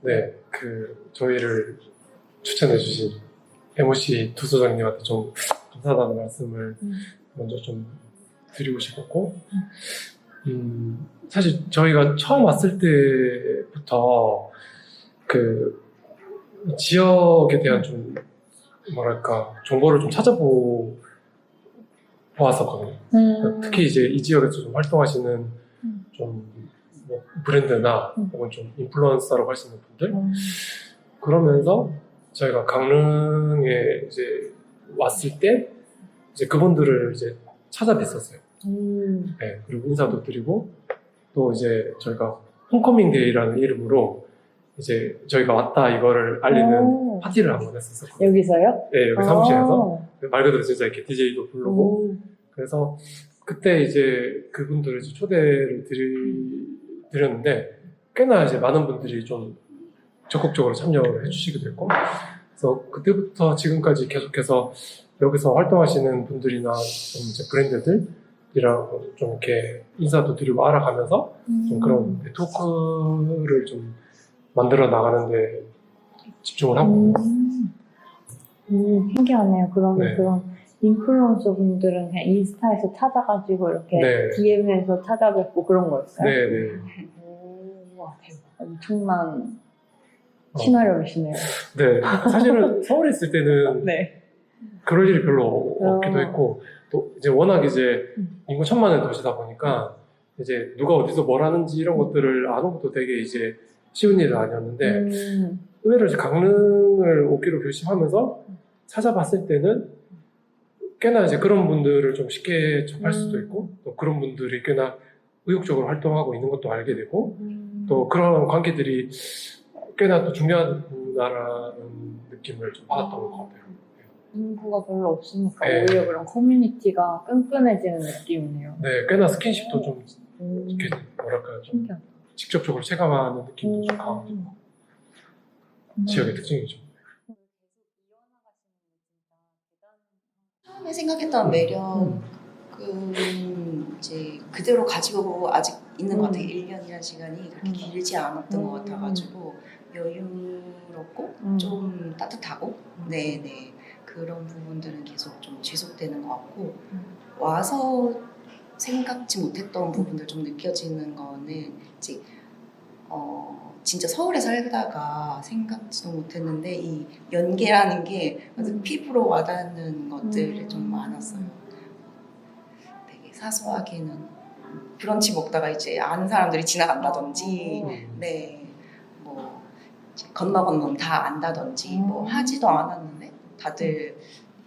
네, 저희를 추천해주신 MOC 두소장님한테 좀 감사하다는 말씀을 먼저 좀 드리고 싶었고, 사실 저희가 처음 왔을 때부터 이 지역에 대한 좀 뭐랄까 정보를 좀 찾아보았었거든요. 특히 이제 이 지역에서 좀 활동하시는 좀뭐 브랜드나 혹은 좀 인플루언서라고 할 수 있는 분들, 그러면서 저희가 강릉에 이제 왔을 때 이제 그분들을 이제 찾아뵀었어요. 네, 그리고 인사도 드리고 또 이제 저희가 홈커밍 데이라는 이름으로 이제 저희가 왔다 이거를 알리는 파티를 한번 했었거든요. 여기서요? 네, 여기 사무실에서 말 그대로 진짜 이렇게 DJ도 부르고 그래서 그때 이제 그분들을 이제 초대를 드렸는데 꽤나 이제 많은 분들이 좀 적극적으로 참여를 해주시기도 했고, 그래서 그때부터 지금까지 계속해서 여기서 활동하시는 분들이나 좀 이제 브랜드들이랑 좀 이렇게 인사도 드리고 알아가면서 좀 그런 네트워크를 좀 만들어 나가는데 집중을 하고. 신기하네요. 그러면 네. 그런 인플루언서 분들은 그냥 인스타에서 찾아가지고 이렇게 네. DM에서 찾아뵙고 그런 거였어요? 네네. 와, 대박. 엄청난 시나리오시네요. 네. 사실은 서울에 있을 때는 네. 그럴 일이 별로 없기도 했고, 또 이제 워낙 이제 인구 1,000만의 도시다 보니까 이제 누가 어디서 뭘 하는지 이런 것들을 아는 것도 되게 이제 쉬운 일은 아니었는데, 의외로 이제 강릉을 오기로 결심하면서 찾아봤을 때는 꽤나 이제 그런 분들을 좀 쉽게 접할 수도 있고, 또 그런 분들이 꽤나 의욕적으로 활동하고 있는 것도 알게 되고, 또 그런 관계들이 꽤나 또 중요하다라는 느낌을 좀 받았던 것 같아요. 인구가 별로 없으니까 네. 오히려 그런 커뮤니티가 끈끈해지는 느낌이네요. 네, 꽤나 스킨십도 좀 이렇게 뭐랄까 좀 신기하다. 직접적으로 체감하는 느낌도 좀 강하고 지역의 특징이죠. 처음에 생각했던 매력은 이제 그대로 가지고 아직 있는 것 같아요. 1년이라는 시간이 그렇게 길지 않았던 것 같아가지고 여유롭고 좀 따뜻하고 네네 그런 부분들은 계속 좀 지속되는 것 같고 와서 생각지 못했던 부분들 좀 느껴지는 거는 이제 진짜 서울에 살다가 생각지도 못했는데 이 연계라는 게 피부로 와닿는 것들이 좀 많았어요. 되게 사소하게는 브런치 먹다가 이제 아는 사람들이 지나간다든지 네, 뭐 건너건너 다 안다든지 뭐 하지도 않았는데 다들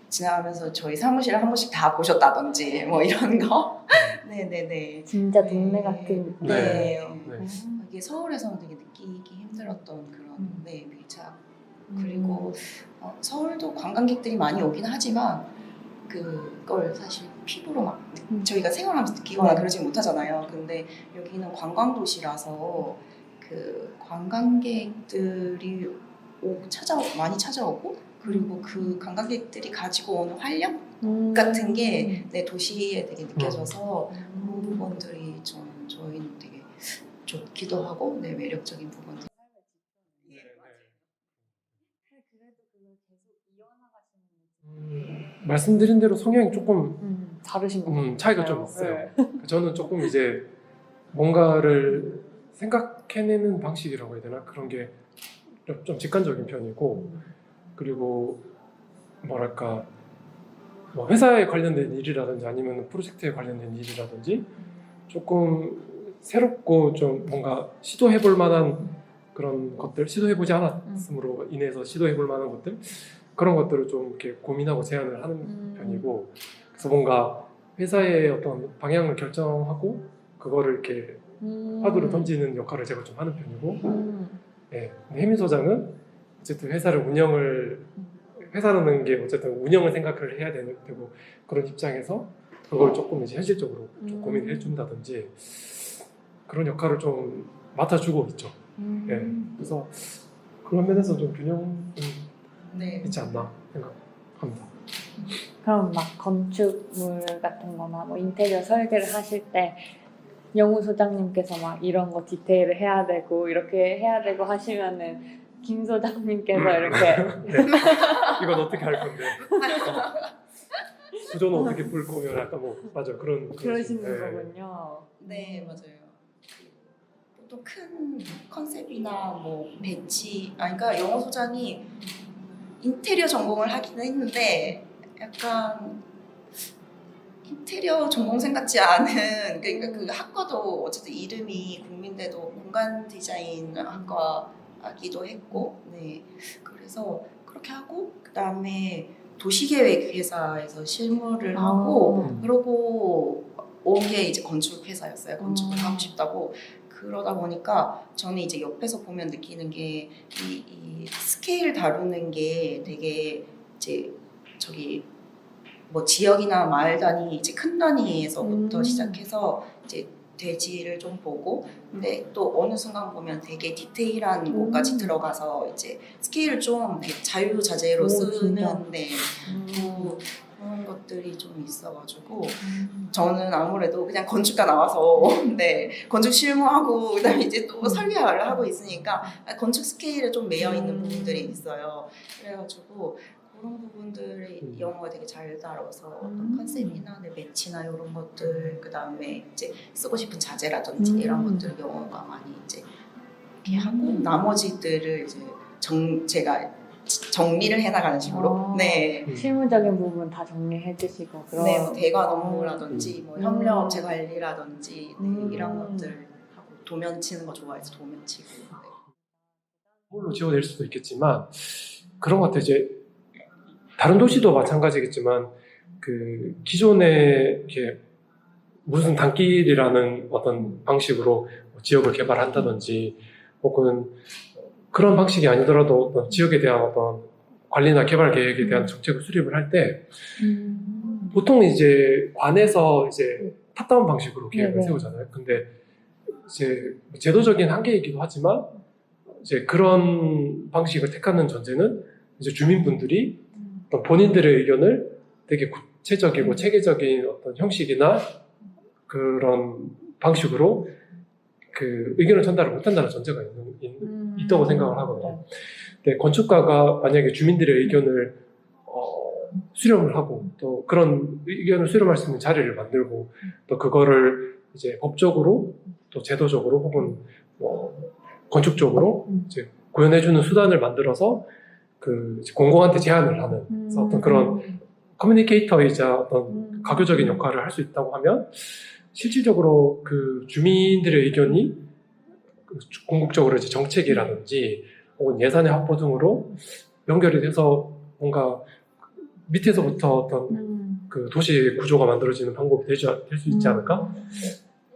지나가면서 저희 사무실을 한 번씩 다 보셨다든지 뭐 이런 거 네네네 진짜 동네 같은 느낌이에요. 네. 이게 서울에서는 되게 느끼기 힘들었던 그런 밀착 그리고 서울도 관광객들이 많이 오긴 하지만 그걸 사실 피부로 막 저희가 생활하면서 느끼거나 그러지 못하잖아요. 근데 여기는 관광도시라서 그 관광객들이 많이 찾아오고 그리고 그 관광객들이 가지고 오는 활력 같은 게 내 도시에 되게 느껴져서 그런 부분들이 좀 저희는 되게 좋기도 하고 네, 매력적인 부분들. 말씀드린 대로 성향이 조금 다르신 것 같아요. 차이가 좀 있어요. 네. 저는 조금 이제 뭔가를 생각해내는 방식이라고 해야 되나? 그런 게 좀 직관적인 편이고, 그리고 뭐랄까 뭐 회사에 관련된 일이라든지 아니면 프로젝트에 관련된 일이라든지 조금 새롭고 좀 뭔가 시도해볼 만한 그런 것들, 시도해보지 않았음으로 인해서 시도해볼 만한 것들, 그런 것들을 좀 이렇게 고민하고 제안을 하는 편이고, 그래서 뭔가 회사의 어떤 방향을 결정하고 그거를 이렇게 화두를 던지는 역할을 제가 좀 하는 편이고, 네. 혜민 소장은 어쨌든 회사라는 게 어쨌든 운영을 생각을 해야 되고 그런 입장에서 그걸 조금 이제 현실적으로 좀 고민을 해준다든지 그런 역할을 좀 맡아주고 있죠. 네. 그래서 그런 면에서 좀 균형이 있지 않나 생각합니다. 그럼 막 건축물 같은 거나 뭐 인테리어 설계를 하실 때 영우 소장님께서 막 이런 거 디테일을 해야 되고 이렇게 해야 되고 하시면은 김 소장님께서 이렇게 네. 이건 어떻게 할 건데? 구조는 어떻게 풀 거면 약간 뭐 맞아 그런 그러시는 네. 거군요. 네, 맞아요. 보통 큰 컨셉이나 뭐 배치, 그러니까 영어 소장이 인테리어 전공을 하기는 했는데 약간 인테리어 전공생 같지 않은 그러니까 그 학과도 어쨌든 이름이 국민대도 공간 디자인 학과이기도 했고, 네, 그래서 그렇게 하고 그 다음에 도시계획 회사에서 실무를 하고 그러고 온 게 이제 건축 회사였어요. 건축을 하고 싶다고. 그러다 보니까 저는 이제 옆에서 보면 느끼는 게 이 스케일 다루는 게 되게 이제 저기 뭐 지역이나 마을 단위 이제 큰 단위에서부터 시작해서 이제 대지를 좀 보고 근데 또 어느 순간 보면 되게 디테일한 곳까지 들어가서 이제 스케일을 좀 되게 자유자재로 쓰는 네, 또 그런 것들이 좀 있어가지고 저는 아무래도 그냥 건축가 나와서 네 건축 실무하고 그다음에 이제 또 설계를 하고 있으니까 건축 스케일에 좀 매여 있는 부분들이 있어요. 그래가지고 그런 부분들이 영어가 되게 잘 다뤄서 어떤 컨셉이나 매치나 이런 것들 그다음에 이제 쓰고 싶은 자재라든지 이런 것들 영어가 많이 이제 이렇게 하고 나머지들을 이제 제가 정리를 해나가는 식으로 네. 실무적인 부분 다 정리해 주시고 그런 네, 뭐 대관 업무라든지 뭐 협력업체 관리라든지 네, 이런 것들 하고 도면 치는 거 좋아해서 도면 치고 네. 뭘로 지워낼 수도 있겠지만 그런 것 같아. 이제 다른 도시도 마찬가지겠지만 그 기존에 이렇게 무슨 단길이라는 어떤 방식으로 지역을 개발한다든지 혹은 그런 방식이 아니더라도 어떤 지역에 대한 어떤 관리나 개발 계획에 대한 정책을 수립을 할 때 보통 이제 관에서 이제 탑다운 방식으로 계획을 네네. 세우잖아요. 근데 이제 제도적인 한계이기도 하지만 이제 그런 방식을 택하는 전제는 이제 주민분들이 어떤 본인들의 의견을 되게 구체적이고 체계적인 어떤 형식이나 그런 방식으로 그 의견을 전달을 못한다는 전제가 있다고 생각을 하거든요. 근데 건축가가 만약에 주민들의 의견을 수렴을 하고 또 그런 의견을 수렴할 수 있는 자리를 만들고 또 그거를 이제 법적으로 또 제도적으로 혹은 뭐 건축적으로 이제 구현해주는 수단을 만들어서 그 공공한테 제안을 하는 그래서 어떤 그런 커뮤니케이터이자 어떤 가교적인 역할을 할 수 있다고 하면 실질적으로 그 주민들의 의견이 궁극적으로 이제 정책이라든지 혹은 예산의 확보 등으로 연결이 돼서 뭔가 밑에서부터 어떤 그 도시 구조가 만들어지는 방법이 될 수 있지 않을까?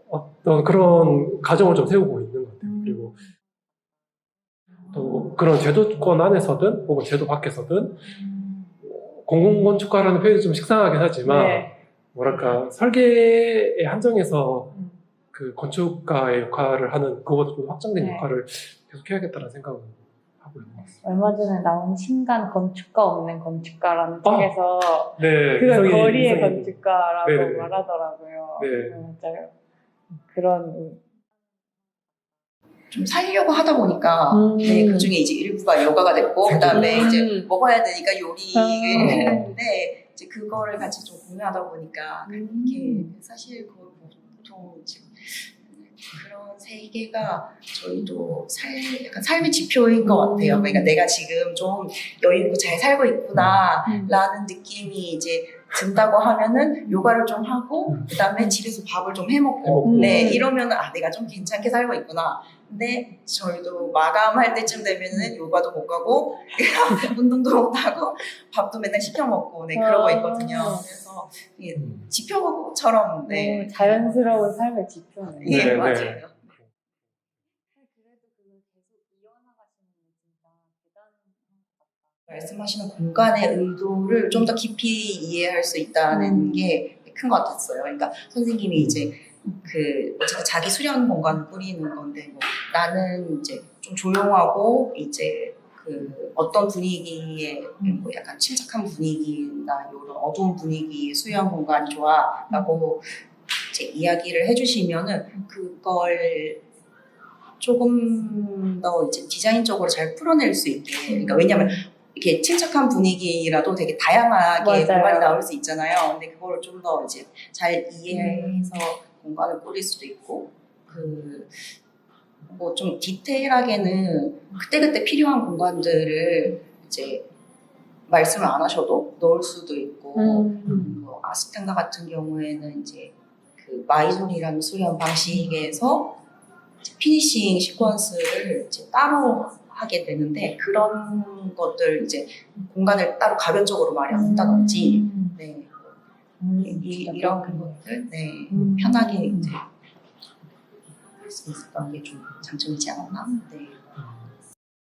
어떤 그런 가정을 좀 세우고 있는 것 같아요. 그리고 또 그런 제도권 안에서든 혹은 제도 밖에서든 공공건축가라는 표현이 좀 식상하긴 하지만 네. 뭐랄까 설계의 한정에서 그 건축가의 역할을 하는 그거보다 좀 확장된 네. 역할을 계속 해야겠다는 생각을 하고 있는 것 같습니다. 얼마 전에 나온 신간 건축가 없는 건축가라는 아! 책에서 네, 그걸 이성희- 거리의 이성희- 건축가라고 네네. 말하더라고요. 네. 맞아요. 그런 좀 살려고 하다 보니까 네, 그 중에 이제 일부가 요가가 됐고 그다음에 이제 먹어야 되니까 요리를 했는데 이제 그거를 같이 좀 공유하다 보니까 이게 사실 그 보통 지금 그런 세계가 저희도 약간 삶의 지표인 것 같아요. 그러니까 내가 지금 좀 여유 있고 잘 살고 있구나라는 느낌이 이제 든다고 하면은 요가를 좀 하고 그다음에 집에서 밥을 좀 해먹고 네 이러면은 내가 좀 괜찮게 살고 있구나. 근데 저희도 마감할 때쯤 되면은 요가도 못 가고 운동도 못 하고 밥도 맨날 시켜 먹고 네 그러고 있거든요. 그래서 이게 지표처럼 네 자연스러운 삶의 지표네요. 예, 네, 맞아요. 네. 그래도 그걸 계속 이어나가시는 게 진짜 대단한 것 같다. 말씀하시는 공간의 의도를 좀 더 깊이 이해할 수 있다는 게 큰 것 같았어요. 그러니까 선생님이 이제 그 어쨌든 자기 수련 공간을 꾸리는 건데 뭐 나는 이제 좀 조용하고 이제 그 어떤 분위기에 뭐 약간 침착한 분위기나 이런 어두운 분위기의 수련 공간이 좋아라고 이제 이야기를 해주시면은 그걸 조금 더 이제 디자인적으로 잘 풀어낼 수 있게. 그러니까 왜냐면 이렇게 침착한 분위기라도 되게 다양하게 맞아요. 공간이 나올 수 있잖아요. 근데 그거를 좀 더 이제 잘 이해해서 공간을 꾸릴 수도 있고, 뭐 좀 디테일하게는 그때그때 필요한 공간들을 이제 말씀을 안 하셔도 넣을 수도 있고, 뭐 아스텐가 같은 경우에는 이제 그 마이솔이라는 수련 방식에서 이제 피니싱 시퀀스를 이제 따로 하게 되는데, 그런 것들 이제 공간을 따로 가변적으로 마련한다든지, 네. 이런 것들, 네. 편하게 이제 할 수 있었던 게 좀 장점이지 않았나? 네.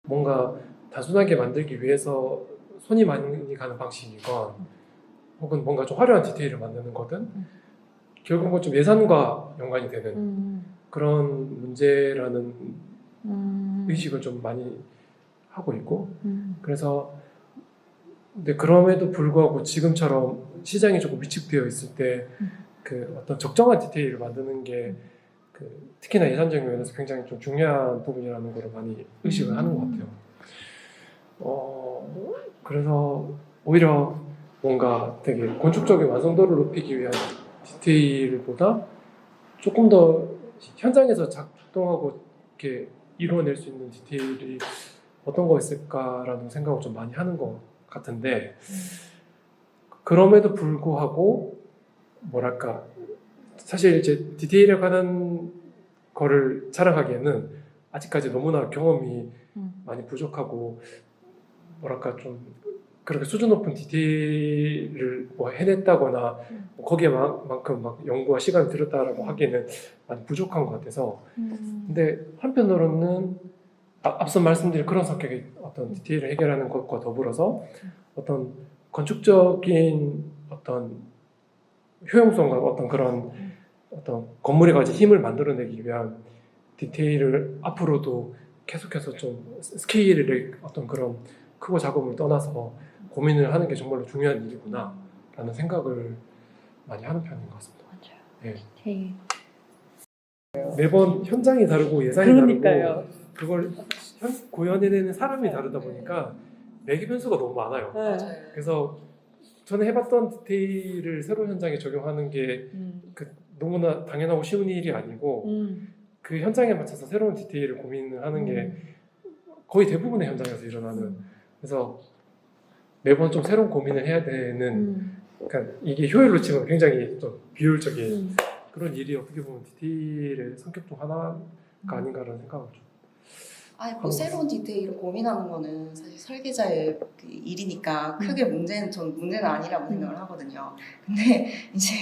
뭔가 단순하게 만들기 위해서 손이 많이 가는 방식이건 혹은 뭔가 좀 화려한 디테일을 만드는 거든 결국은 좀 예산과 연관이 되는 그런 문제라는 의식을 좀 많이 하고 있고, 그래서 근데 그럼에도 불구하고 지금처럼 시장이 조금 위축되어 있을 때 그 어떤 적정한 디테일을 만드는 게 그 특히나 예산적인 면에서 굉장히 좀 중요한 부분이라는 걸 많이 의식을 하는 것 같아요. 그래서 오히려 뭔가 되게 건축적인 완성도를 높이기 위한 디테일보다 조금 더 현장에서 작동하고 이렇게 이루어낼 수 있는 디테일이 어떤 거 있을까라는 생각을 좀 많이 하는 것 같은데, 그럼에도 불구하고 뭐랄까 사실 이제 디테일에 관한 거를 자랑하기에는 아직까지 너무나 경험이 많이 부족하고 뭐랄까 좀 그렇게 수준 높은 디테일을 뭐 해냈다거나 거기에만큼 막 연구와 시간을 들였다라고 하기에는 많이 부족한 것 같아서, 근데 한편으로는 앞서 말씀드린 그런 성격의 어떤 디테일을 해결하는 것과 더불어서 어떤 건축적인 어떤 효용성과 어떤 그런 어떤 건물에 가진 힘을 만들어내기 위한 디테일을 앞으로도 계속해서 좀 스케일의 어떤 그런 크고 작음을 떠나서 고민을 하는 게 정말로 중요한 일이구나 라는 생각을 많이 하는 편인 것 같습니다. 맞아요. 네. 되게 매번 현장이 다르고 예산이 그러니까요. 다르고 그걸 구현해내는 사람이 다르다 보니까 매개 변수가 너무 많아요. 네. 그래서 저는 해봤던 디테일을 새로운 현장에 적용하는 게 너무나 당연하고 쉬운 일이 아니고 그 현장에 맞춰서 새로운 디테일을 고민을 하는 게 거의 대부분의 현장에서 일어나는, 그래서 매번 좀 새로운 고민을 해야 되는, 그러니까 이게 효율로 치면 굉장히 좀 비효율적인 그런 일이 어떻게 보면 디테일의 성격 중 하나가 아닌가라는 생각을 좀. 뭐 새로운 디테일을 고민하는 거는 사실 설계자의 그 일이니까 크게 문제는 아니라고 생각을 하거든요. 근데 이제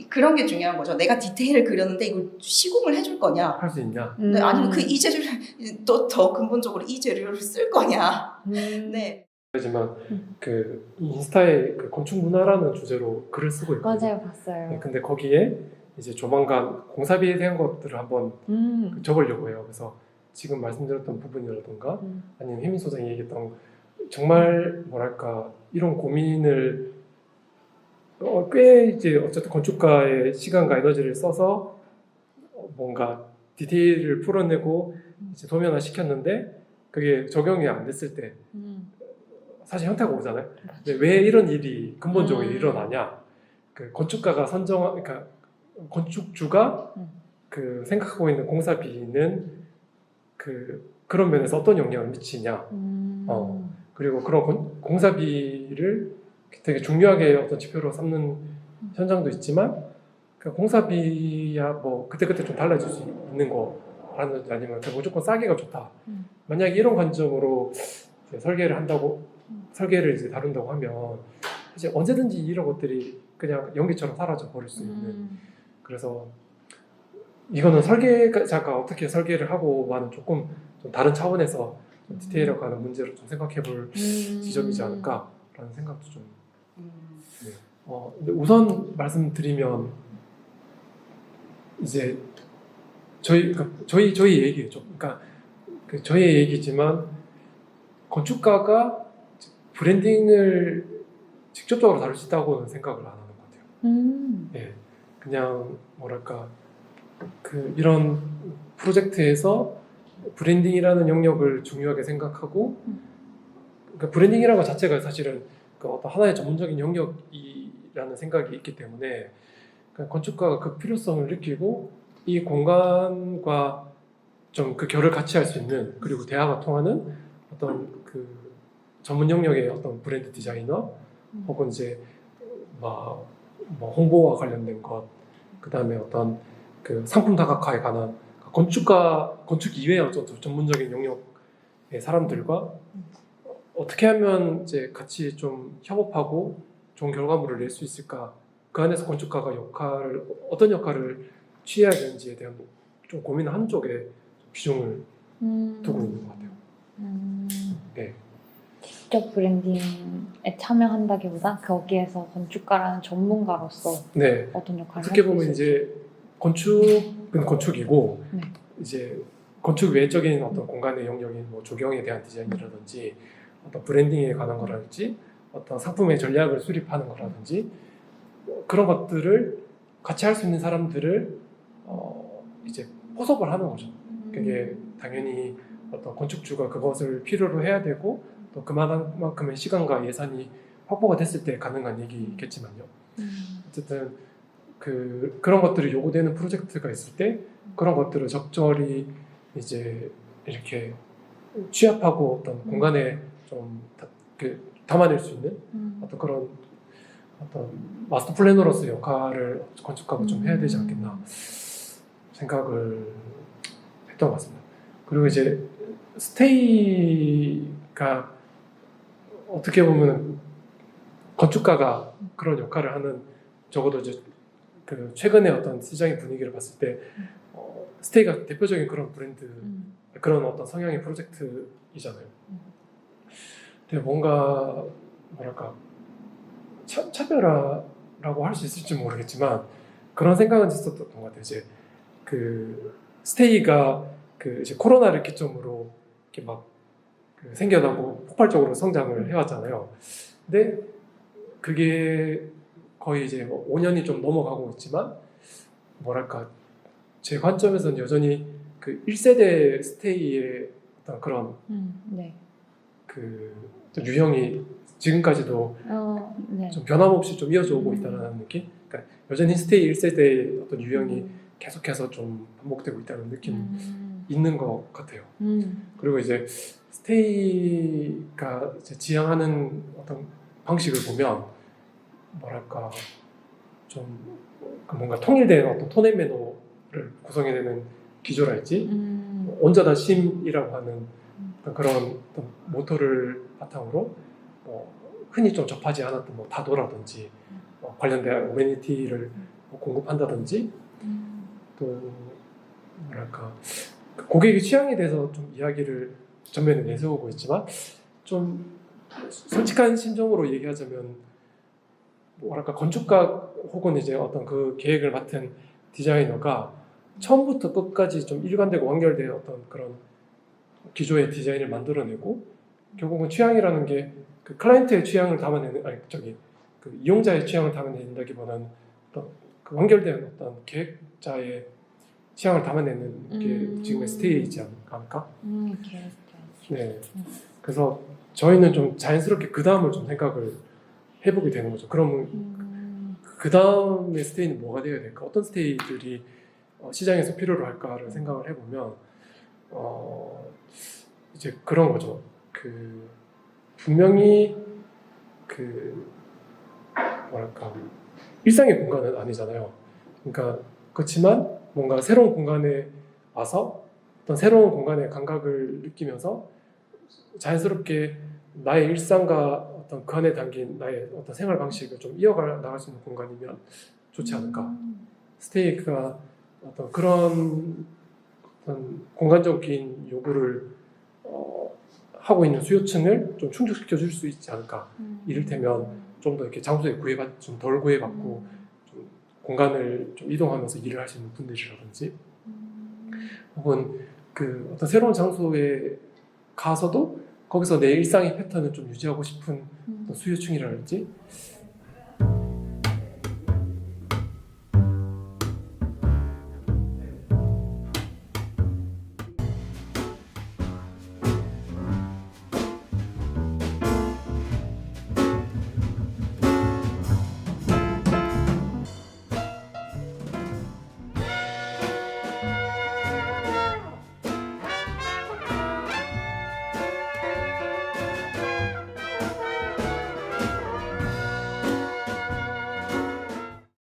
그런 게 중요한 거죠. 내가 디테일을 그렸는데 이걸 시공을 해줄 거냐? 할 수 있냐? 네, 아니면 그 이 재료를 더 근본적으로 이 재료를 쓸 거냐? 네. 하지만 그 인스타에 그 건축 문화라는 주제로 글을 쓰고 있거든요. 맞아요, 봤어요. 네, 근데 거기에 이제 조만간 공사비에 대한 것들을 한번 적으려고 해요. 그래서 지금 말씀드렸던 부분이라든가 아니면 혜민 소장이 얘기했던 정말 뭐랄까 이런 고민을 꽤 이제 어쨌든 건축가의 시간과 에너지를 써서 뭔가 디테일을 풀어내고 이제 도면화 시켰는데 그게 적용이 안 됐을 때 사실 현타가 오잖아요. 근데 왜 이런 일이 근본적으로 일어나냐? 그 건축가가 그러니까 건축주가 그 생각하고 있는 공사비는 그런 면에서 어떤 영향을 미치냐? 그리고 그런 공사비를 되게 중요하게 어떤 지표로 삼는 현장도 있지만, 그 공사비야 뭐 그때그때 좀 달라질 수 있는 거라든지 아니면 무조건 싸기가 좋다. 만약에 이런 관점으로 이제 설계를 이제 다룬다고 하면 이제 언제든지 이런 것들이 그냥 연기처럼 사라져 버릴 수 있는. 그래서 이거는 설계자가 어떻게 설계를 하고와는 조금 좀 다른 차원에서 좀 디테일하고 하는 문제로 좀 생각해볼 지점이지 않을까라는 생각도 좀. 네. 근데 우선 말씀드리면 이제 저희 얘기죠. 그러니까 저희 얘기지만 건축가가 브랜딩을 직접적으로 다룰 수 있다고는 생각을 안 하는 것 같아요. 네. 그냥 뭐랄까 이런 프로젝트에서 브랜딩이라는 영역을 중요하게 생각하고 그러니까 브랜딩이라는 것 자체가 사실은 어떤 하나의 전문적인 영역이라는 생각이 있기 때문에 그러니까 건축가가 그 필요성을 느끼고 이 공간과 좀 그 결을 같이 할 수 있는 그리고 대화가 통하는 어떤 그 전문 영역의 어떤 브랜드 디자이너 혹은 이제 뭐 홍보와 관련된 것, 그 다음에 어떤 그 상품 다각화에 관한 건축 이외의 어떤 전문적인 영역의 사람들과 어떻게 하면 이제 같이 좀 협업하고 좋은 결과물을 낼 수 있을까? 그 안에서 건축가가 어떤 역할을 취해야 되는지에 대한 좀 고민한 쪽에 비중을 두고 있는 것 같아요. 네. 직접 브랜딩에 참여한다기보다 거기에서 건축가라는 전문가로서 네. 어떤 역할을 어떻게 할수 보면 있을지. 이제 건축은 건축이고 네. 이제 건축 외적인 어떤 공간의 영역인 뭐 조경에 대한 디자인이라든지 어떤 브랜딩에 관한 거라든지 어떤 상품의 전략을 수립하는 거라든지 그런 것들을 같이 할 수 있는 사람들을 이제 포섭을 하는 거죠. 그게 당연히 어떤 건축주가 그것을 필요로 해야 되고 또 그만큼의 시간과 예산이 확보가 됐을 때 가능한 얘기겠지만요. 어쨌든 그런 것들이 요구되는 프로젝트가 있을 때 그런 것들을 적절히 이제 이렇게 취합하고 어떤 공간에 좀 담아낼 수 있는 어떤 그런 어떤 마스터 플래너로서의 역할을 건축가가 좀 해야 되지 않겠나 생각을 했던 것 같습니다. 그리고 이제 스테이가 어떻게 보면 건축가가 그런 역할을 하는 적어도 이제 최근의 어떤 시장의 분위기를 봤을 때 스테이가 대표적인 그런 브랜드 그런 어떤 성향의 프로젝트이잖아요. 근데 뭔가 뭐랄까 차별화라고 할 수 있을지 모르겠지만 그런 생각은 있었던 것 같아요. 이제 스테이가 이제 코로나를 기점으로 이렇게 막 생겨나고 폭발적으로 성장을 해왔잖아요. 근데 그게 거의 이제 5년이 좀 넘어가고 있지만 뭐랄까 제 관점에서는 여전히 1세대 스테이의 어떤 그런 네. 유형이 지금까지도 네. 좀 변함없이 좀 이어져 오고 있다는 느낌? 그러니까 여전히 스테이 1세대의 어떤 유형이 계속해서 좀 반복되고 있다는 느낌이 있는 것 같아요. 그리고 이제 스테이가 이제 지향하는 어떤 방식을 보면 뭐랄까 좀 뭔가 통일된 어떤 톤 앤 매너를 구성해내는 기조랄지 온전한 심이라고 하는 그런 어떤 모토를 바탕으로 흔히 좀 접하지 않았던 다도라든지 관련된 어메니티를 공급한다든지 또 뭐랄까 고객의 취향에 대해서 좀 이야기를 전면에 내세우고 있지만 좀 솔직한 심정으로 얘기하자면 뭐랄까 건축가 혹은 이제 어떤 그 계획을 맡은 디자이너가 처음부터 끝까지 좀 일관되고 완결된 어떤 그런 기조의 디자인을 만들어내고 결국은 취향이라는 게 클라이언트의 취향을 담아내는 이용자의 취향을 담아낸다기보다는 어떤 완결된 어떤 계획자의 취향을 담아내는 게 지금의 스테이지 않을까? 네. 그래서 저희는 좀 자연스럽게 그 다음을 좀 생각을 해보게 되는 거죠. 그러면 그 다음의 스테이는 뭐가 되어야 될까? 어떤 스테이들이 시장에서 필요로 할까를 생각을 해보면 이제 그런 거죠. 분명히 뭐랄까 일상의 공간은 아니잖아요. 그러니까 그렇지만 뭔가 새로운 공간에 와서 어떤 새로운 공간의 감각을 느끼면서 자연스럽게 나의 일상과 어떤 그 안에 담긴 나의 어떤 생활 방식을 좀 이어가 나갈 수 있는 공간이면 좋지 않을까. 스테이크가 어떤 그런 어떤 공간적인 요구를 하고 있는 수요층을 좀 충족시켜 줄 수 있지 않을까. 이를테면 좀 더 이렇게 장소에 좀 덜 구애받고 좀 공간을 좀 이동하면서 일을 할 수 있는 분들이라든지 혹은 어떤 새로운 장소에 가서도 거기서 내 일상의 패턴을 좀 유지하고 싶은 수요층이라든지